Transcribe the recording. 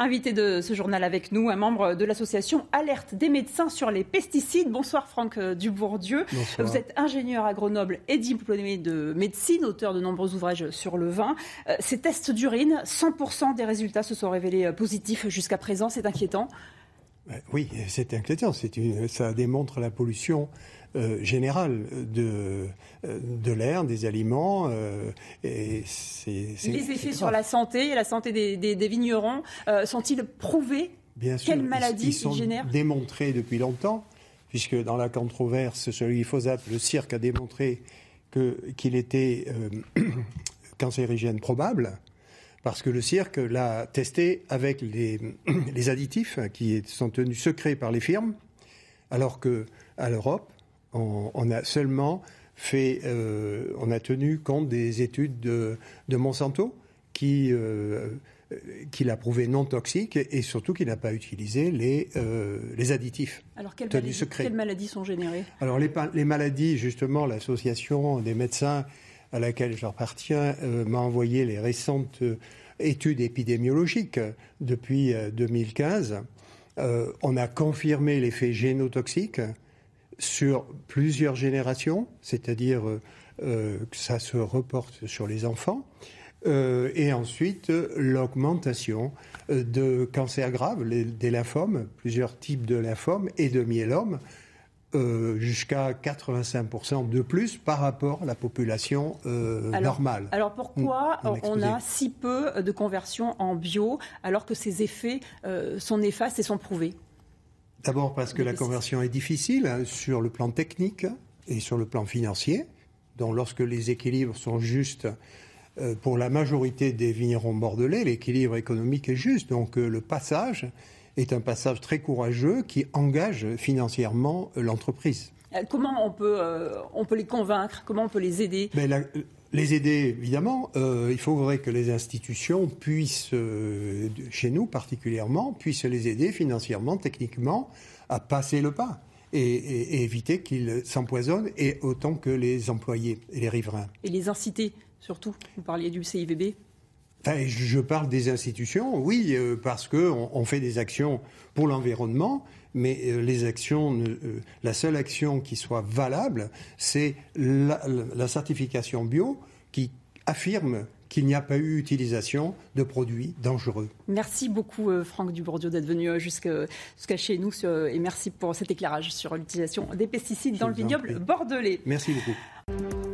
Invité de ce journal avec nous, un membre de l'association Alerte des médecins sur les pesticides. Bonsoir Franck Dubourdieu. Bonsoir. Vous êtes ingénieur à Grenoble et diplômé de médecine, auteur de nombreux ouvrages sur le vin. Ces tests d'urine, 100% des résultats se sont révélés positifs jusqu'à présent. C'est inquiétant. Oui, c'est inquiétant. Ça démontre la pollution générale de l'air, des aliments. Et les effets sur la santé et la santé des vignerons sont-ils prouvés? Bien sûr, quelle maladie ils sont génèrent? démontrés depuis longtemps, puisque dans la controverse sur le glyphosate, le CIRC a démontré qu'il était cancérigène probable. Parce que le CIRC l'a testé avec les additifs qui sont tenus secrets par les firmes, alors qu'à l'Europe, on a seulement on a tenu compte des études de Monsanto qui l'a prouvé non toxique et surtout qui n'a pas utilisé les additifs. Alors tenus secrets. Quelles maladies sont générées? Alors les maladies, justement, l'association des médecins à laquelle j'appartiens m'a envoyé les récentes études épidémiologiques depuis 2015. On a confirmé l'effet génotoxique sur plusieurs générations, c'est-à-dire que ça se reporte sur les enfants. Et ensuite, l'augmentation de cancers graves, des lymphomes, plusieurs types de lymphomes et de myélome, jusqu'à 85% de plus par rapport à la population normale. Alors pourquoi on a si peu de conversion en bio alors que ces effets sont néfastes et sont prouvés? D'abord parce que la conversion est difficile sur le plan technique et sur le plan financier. Donc lorsque les équilibres sont justes, pour la majorité des vignerons bordelais, l'équilibre économique est juste. Donc le passage est un passage très courageux qui engage financièrement l'entreprise. Comment on peut les convaincre? Comment on peut les aider? Les aider, évidemment. Il faudrait que les institutions puissent, chez nous particulièrement, puissent les aider financièrement, techniquement, à passer le pas et éviter qu'ils s'empoisonnent, et autant que les employés et les riverains. Et les inciter, surtout. Vous parliez du CIVB. Je parle des institutions, oui, parce qu'on fait des actions pour l'environnement, mais la seule action qui soit valable, c'est la certification bio qui affirme qu'il n'y a pas eu utilisation de produits dangereux. Merci beaucoup Franck Dubourdieu d'être venu jusqu'à chez nous et merci pour cet éclairage sur l'utilisation des pesticides dans le vignoble bordelais. Merci beaucoup.